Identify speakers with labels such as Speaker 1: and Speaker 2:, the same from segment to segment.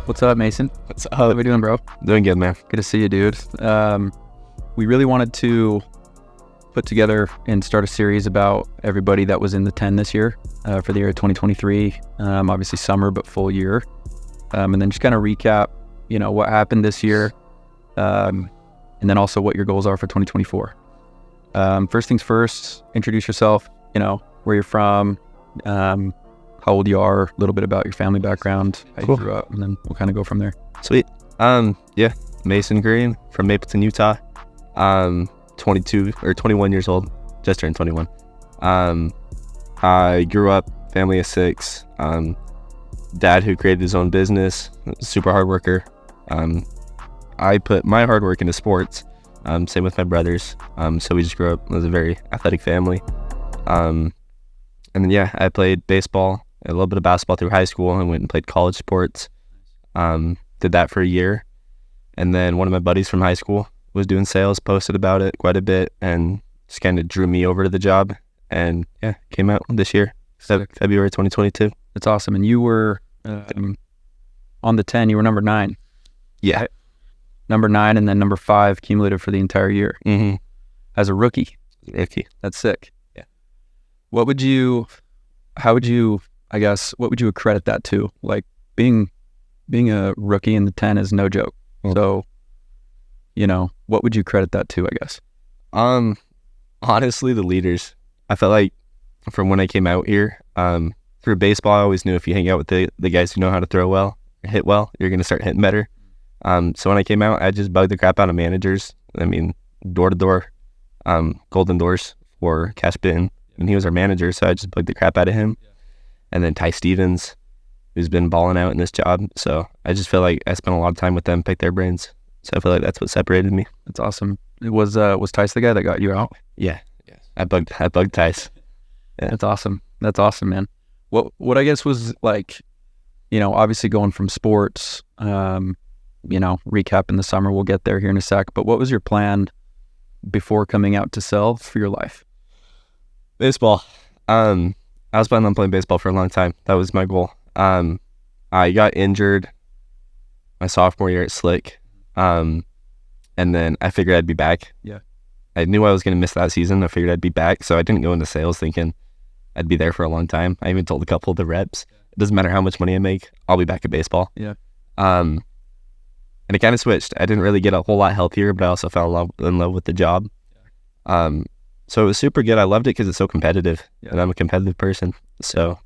Speaker 1: What's up, Mason?
Speaker 2: What's
Speaker 1: How
Speaker 2: up?
Speaker 1: we doing, bro?
Speaker 2: Doing good, man.
Speaker 1: Good to see you, dude. We really wanted to put together and start a series about everybody that was in the 10 this year for the year of 2023. Obviously summer, but full year. And then just kind of recap, what happened this year. And then also what your goals are for 2024. First things first, introduce yourself, where you're from, how old you are, a little bit about your family background, how
Speaker 2: Cool.
Speaker 1: you grew up, and then we'll kind of go from there.
Speaker 2: Sweet. Mason Green from Mapleton, Utah. 22 or 21 years old. Just turned 21. I grew up family of 6. Dad who created his own business, super hard worker. I put my hard work into sports. Same with my brothers. So we just grew up as a very athletic family. And then I played baseball, a little bit of basketball through high school, and went and played college sports. Did that for a year. And then one of my buddies from high school was doing sales, posted about it quite a bit, and just kind of drew me over to the job. And came out this year, February 2022.
Speaker 1: That's awesome. And you were on the 10, you were number 9.
Speaker 2: Yeah.
Speaker 1: Right? Number 9 and then number 5 cumulative for the entire year
Speaker 2: Mm-hmm.
Speaker 1: as a rookie.
Speaker 2: Rookie.
Speaker 1: That's sick.
Speaker 2: Yeah.
Speaker 1: What would you accredit that to? Like being a rookie in the 10 is no joke.
Speaker 2: Mm.
Speaker 1: So, what would you credit that to, I guess?
Speaker 2: Honestly, the leaders. I felt like from when I came out here, through baseball, I always knew if you hang out with the guys who know how to throw well, or hit well, you're going to start hitting better. So when I came out, I just bugged the crap out of managers. I mean, door to door, Golden Doors for Cash Bitton, and he was our manager, so I just bugged the crap out of him. And then Ty Stevens, who's been balling out in this job. So I just feel like I spent a lot of time with them, pick their brains. So I feel like that's what separated me.
Speaker 1: That's awesome. It was Tice the guy that got you out?
Speaker 2: Yeah. I bugged Tice. Yeah.
Speaker 1: That's awesome. That's awesome, man. What I guess was like, obviously going from sports, recap in the summer, we'll get there here in a sec, but what was your plan before coming out to sell for your life?
Speaker 2: Baseball. I was planning on playing baseball for a long time. That was my goal. I got injured my sophomore year at Slick. And then I figured I'd be back.
Speaker 1: Yeah.
Speaker 2: I knew I was going to miss that season. I figured I'd be back. So I didn't go into sales thinking I'd be there for a long time. I even told a couple of the reps, it doesn't matter how much money I make, I'll be back at baseball.
Speaker 1: Yeah.
Speaker 2: And it kind of switched. I didn't really get a whole lot healthier, but I also fell in love with the job. So it was super good. I loved it because it's so competitive, and I'm a competitive person. So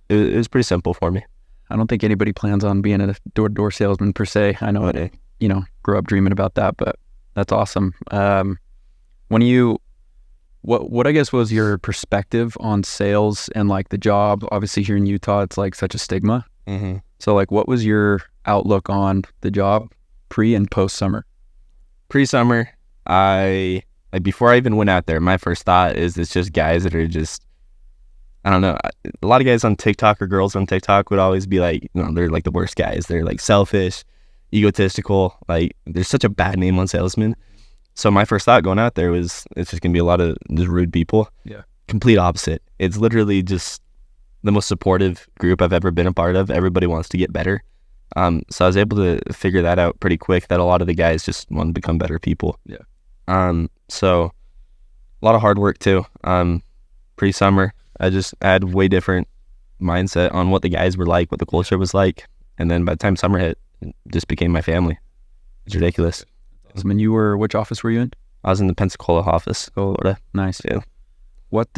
Speaker 2: it was pretty simple for me.
Speaker 1: I don't think anybody plans on being a door-to-door salesman per se. I know it, grew up dreaming about that, but that's awesome. What I guess was your perspective on sales and like the job? Obviously here in Utah, it's like such a stigma.
Speaker 2: Mm-hmm.
Speaker 1: So like, what was your outlook on the job pre and post summer?
Speaker 2: Pre-summer, before I even went out there, my first thought is it's just guys that are just, I don't know. A lot of guys on TikTok or girls on TikTok would always be like, they're like the worst guys. They're like selfish, egotistical. Like there's such a bad name on salesmen. So my first thought going out there was it's just going to be a lot of just rude people.
Speaker 1: Yeah. Complete
Speaker 2: Opposite. It's literally just the most supportive group I've ever been a part of. Everybody wants to get better. So I was able to figure that out pretty quick, that a lot of the guys just want to become better people.
Speaker 1: Yeah.
Speaker 2: So a lot of hard work too. Pre-summer, I had way different mindset on what the guys were like, what the culture was like. And then by the time summer hit, it just became my family. It's ridiculous.
Speaker 1: Awesome. And which office were you in?
Speaker 2: I was in the Pensacola office, Florida.
Speaker 1: Nice.
Speaker 2: Yeah.
Speaker 1: What,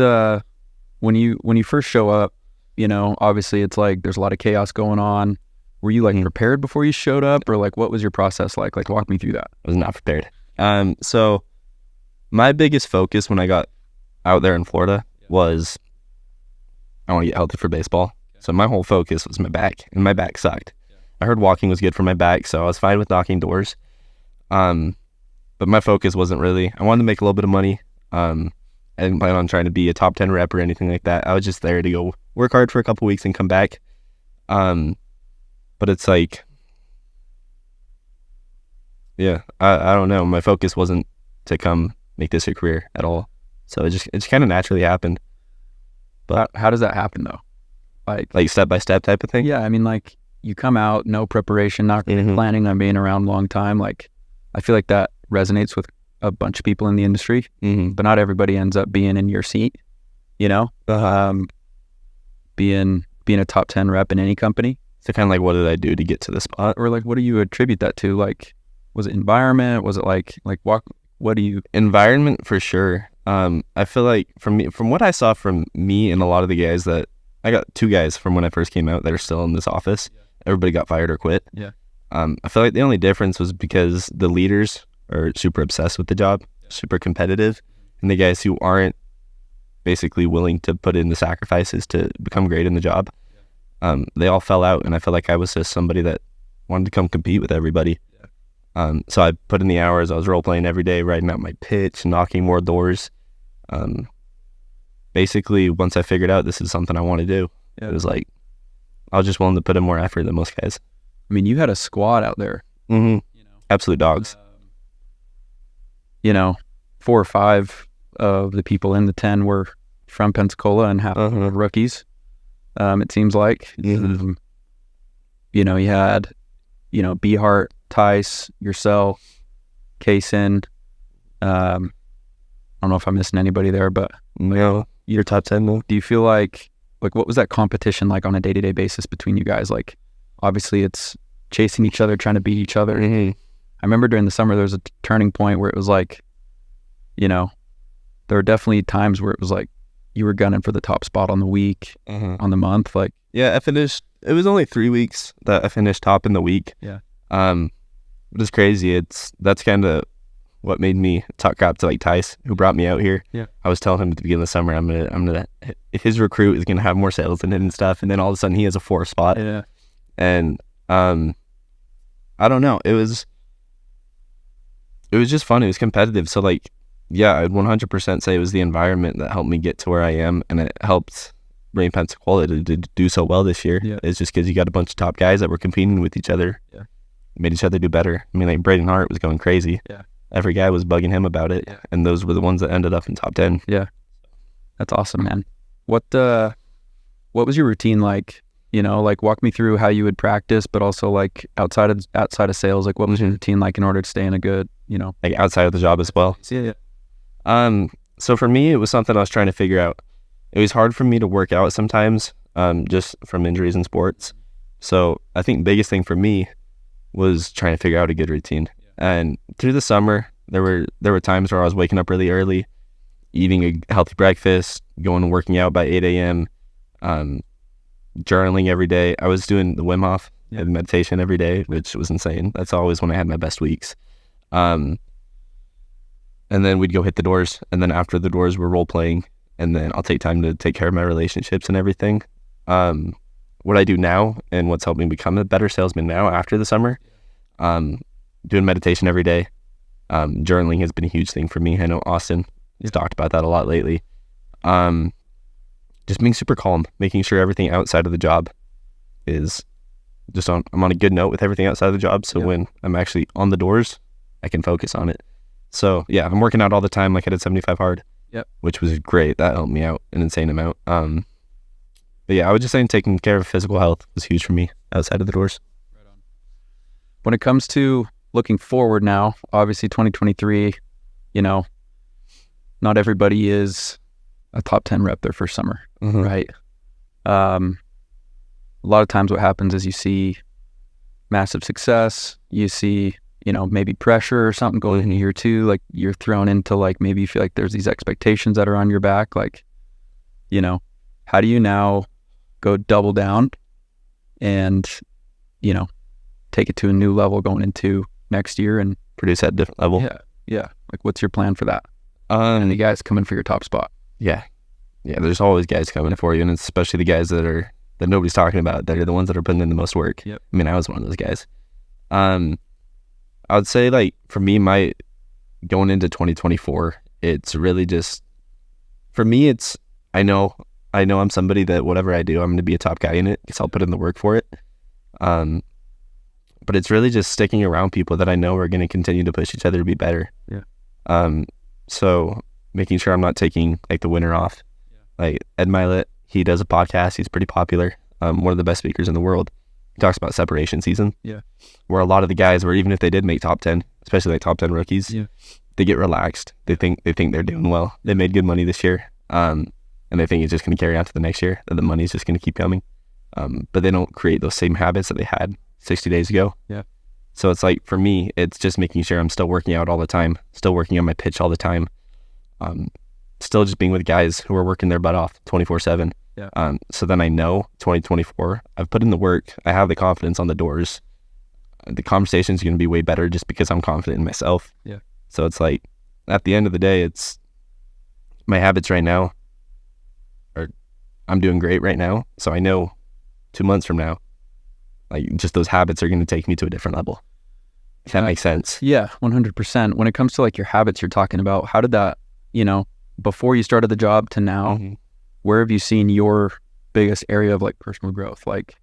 Speaker 1: when you first show up, obviously it's like there's a lot of chaos going on. Were you like prepared before you showed up, or like what was your process like? Like walk me through that.
Speaker 2: I was not prepared. So my biggest focus when I got out there in Florida was I want to get healthy for baseball. So my whole focus was my back, and my back sucked. I heard walking was good for my back, so I was fine with knocking doors. But my focus wasn't really, I wanted to make a little bit of money. I didn't plan on trying to be a top 10 rep or anything like that. I was just there to go work hard for a couple weeks and come back. But it's like, I don't know. My focus wasn't to come make this a career at all. So it just kind of naturally happened.
Speaker 1: But how does that happen though?
Speaker 2: Like step by step type of thing?
Speaker 1: Yeah, I mean, like, you come out, no preparation, not really
Speaker 2: Mhm.
Speaker 1: planning on being around a long time. Like, I feel like that resonates with a bunch of people in the industry,
Speaker 2: Mm-hmm.
Speaker 1: but not everybody ends up being in your seat, you know, being a top 10 rep in any company.
Speaker 2: So kind of like, what did I do to get to the spot?
Speaker 1: Or like, what do you attribute that to? Like, was it environment? Was it like what do you?
Speaker 2: Environment for sure. I feel like from what I saw from me and a lot of the guys that I got 2 guys from when I first came out that are still in this office.
Speaker 1: Yeah.
Speaker 2: Everybody got fired or quit.
Speaker 1: Yeah.
Speaker 2: I feel like the only difference was because the leaders are super obsessed with the job, super competitive, and the guys who aren't basically willing to put in the sacrifices to become great in the job, they all fell out. And I felt like I was just somebody that wanted to come compete with everybody. So I put in the hours. I was role playing every day, writing out my pitch, knocking more doors. Basically, once I figured out this is something I want to do, it was like I was just willing to put in more effort than most guys.
Speaker 1: I mean, you had a squad out there.
Speaker 2: Mm-hmm.
Speaker 1: You know,
Speaker 2: Absolute dogs.
Speaker 1: 4 or 5 of the people in the 10 were from Pensacola and half were rookies. It seems like.
Speaker 2: Mhm.
Speaker 1: You had, Behart, Tice, yourself, Kaysen. I don't know if I'm missing anybody there, but
Speaker 2: No, you're top 10 though.
Speaker 1: do you feel like what was that competition like on a day-to-day basis between you guys? Like, obviously it's chasing each other, trying to beat each other.
Speaker 2: Mm-hmm.
Speaker 1: I remember during the summer there was a turning point where it was like, there were definitely times where it was like you were gunning for the top spot on the week, on the month. Like,
Speaker 2: Yeah, I finished. It was only 3 weeks that I finished top in the week.
Speaker 1: Yeah.
Speaker 2: But it's crazy. That's kind of what made me talk crap to like Tice, who brought me out here.
Speaker 1: Yeah.
Speaker 2: I was telling him at the beginning of the summer, I'm gonna his recruit is gonna have more sales than it and stuff, and then all of a sudden he has a 4 spot.
Speaker 1: yeah,
Speaker 2: And I don't know. It was just fun. It was competitive. So like, yeah, I'd 100% say it was the environment that helped me get to where I am, and it helped bring Pensacola to do so well this year.
Speaker 1: Yeah.
Speaker 2: It's just because you got a bunch of top guys that were competing with each other.
Speaker 1: Yeah.
Speaker 2: Made each other do better. I mean, like Braden Hart was going crazy.
Speaker 1: Yeah.
Speaker 2: Every guy was bugging him about it.
Speaker 1: Yeah.
Speaker 2: And those were the ones that ended up in top 10.
Speaker 1: that's awesome, man. What was your routine like? Like walk me through how you would practice, but also like outside of sales, like what was your routine like in order to stay in a good,
Speaker 2: Like outside of the job as well.
Speaker 1: Yeah.
Speaker 2: So for me, it was something I was trying to figure out. It was hard for me to work out sometimes, just from injuries in sports. So I think the biggest thing for me was trying to figure out a good routine. And through the summer, there were times where I was waking up really early, eating a healthy breakfast, going and working out by 8 a.m., journaling every day. I was doing the Wim Hof and meditation every day, which was insane. That's always when I had my best weeks. And then we'd go hit the doors, and then after the doors, we're role playing, and then I'll take time to take care of my relationships and everything. What I do now and what's helped me become a better salesman now after the summer, doing meditation every day. Journaling has been a huge thing for me. I know Austin has talked about that a lot lately. Just being super calm, making sure everything outside of the job is just I'm on a good note with everything outside of the job. So when I'm actually on the doors, I can focus on it. So yeah, I'm working out all the time. Like I did 75 hard, which was great. That helped me out an insane amount. But yeah, I was just saying taking care of physical health was huge for me outside of the doors.
Speaker 1: Right on. When it comes to looking forward now, obviously 2023, not everybody is a top 10 rep their first summer, right? A lot of times what happens is you see massive success, you see, maybe pressure or something going into year 2, like you're thrown into like, maybe you feel like there's these expectations that are on your back. Like, how do you now go double down and, take it to a new level going into next year and
Speaker 2: produce at a different level?
Speaker 1: Yeah. Like what's your plan for that? And the guys coming for your top spot.
Speaker 2: Yeah, there's always guys coming for you, and especially the guys that nobody's talking about, that are the ones that are putting in the most work.
Speaker 1: Yep.
Speaker 2: I mean, I was one of those guys. I would say, like, for me, my going into 2024, it's really just, for me, it's, I know I'm somebody that whatever I do, I'm going to be a top guy in it because I'll put in the work for it. But it's really just sticking around people that I know are going to continue to push each other to be better.
Speaker 1: Yeah.
Speaker 2: So making sure I'm not taking like the winter off. Like Ed Milet, he does a podcast. He's pretty popular. One of the best speakers in the world. he talks about separation season.
Speaker 1: Yeah.
Speaker 2: Where a lot of the guys, where even if they did make top 10, especially like top 10 rookies,
Speaker 1: Yeah.
Speaker 2: they get relaxed. They think they're doing well. They made good money this year. And they think it's just going to carry on to the next year, that the money's just going to keep coming. But they don't create those same habits that they had 60 days ago.
Speaker 1: Yeah.
Speaker 2: So it's like, for me, it's just making sure I'm still working out all the time, still working on my pitch all the time, still just being with guys who are working their butt off 24/7.
Speaker 1: Yeah.
Speaker 2: So then I know 2024, I've put in the work, I have the confidence on the doors. The conversation's going to be way better just because I'm confident in myself.
Speaker 1: Yeah.
Speaker 2: So it's like, at the end of the day, it's my habits right now I'm doing great right now. So I know 2 months from now, like, just those habits are going to take me to a different level. If that makes sense.
Speaker 1: Yeah, 100%. When it comes to like your habits you're talking about, how did that, before you started the job to now, where have you seen your biggest area of like personal growth? Like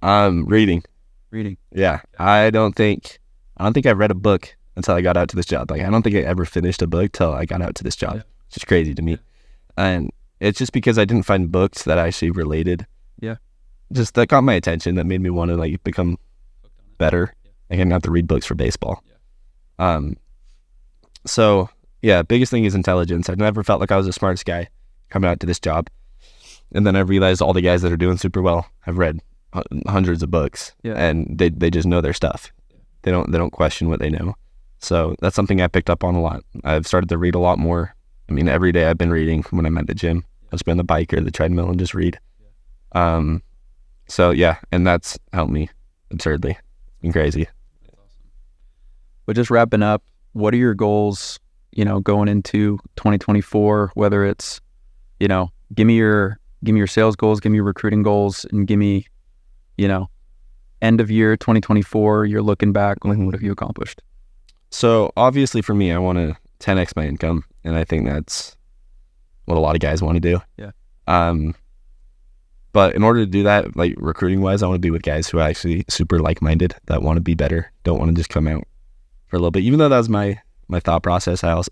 Speaker 2: Reading. Yeah. I don't think I've read a book until I got out to this job. Like, I don't think I ever finished a book till I got out to this job.
Speaker 1: Yeah.
Speaker 2: It's just crazy to me. And it's just because I didn't find books that actually related.
Speaker 1: Yeah.
Speaker 2: Just that got my attention, that made me want to like become better. I didn't have to read books for baseball. So yeah, biggest thing is intelligence. I never felt like I was the smartest guy coming out to this job. And then I realized all the guys that are doing super well have read hundreds of books, and they just know their stuff. They don't question what they know. So that's something I picked up on a lot. I've started to read a lot more. I mean, every day I've been reading. When I'm at the gym, I'll just be on the bike or the treadmill and just read. So yeah, and that's helped me absurdly. It's been crazy.
Speaker 1: But just wrapping up, what are your goals, going into 2024, whether it's, give me your sales goals, give me your recruiting goals, and give me, end of year 2024, you're looking back, like, what have you accomplished?
Speaker 2: So obviously for me, I want to 10x my income, and I think that's what a lot of guys want to do.
Speaker 1: Yeah.
Speaker 2: But in order to do that, like recruiting wise, I want to be with guys who are actually super like-minded, that want to be better, don't want to just come out for a little bit. Even though that was my thought process, I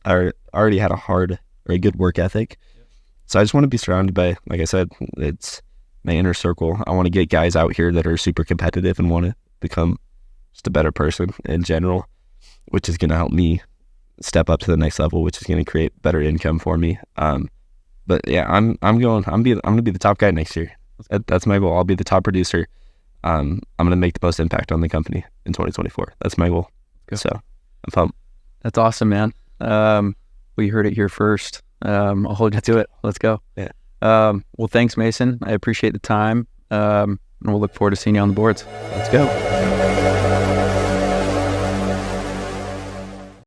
Speaker 2: already had a good work ethic. Yeah. So I just want to be surrounded by, like I said, it's my inner circle. I want to get guys out here that are super competitive and want to become just a better person in general, which is going to help me step up to the next level, which is going to create better income for me. But yeah, I'm going to be the top guy next year. That's my goal. I'll be the top producer. I'm going to make the most impact on the company in 2024. That's my goal.
Speaker 1: Good.
Speaker 2: So I'm pumped.
Speaker 1: That's awesome, man. We heard it here first. I'll hold you to it. Let's go.
Speaker 2: Yeah.
Speaker 1: Well, thanks, Mason. I appreciate the time. And we'll look forward to seeing you on the boards. Let's go.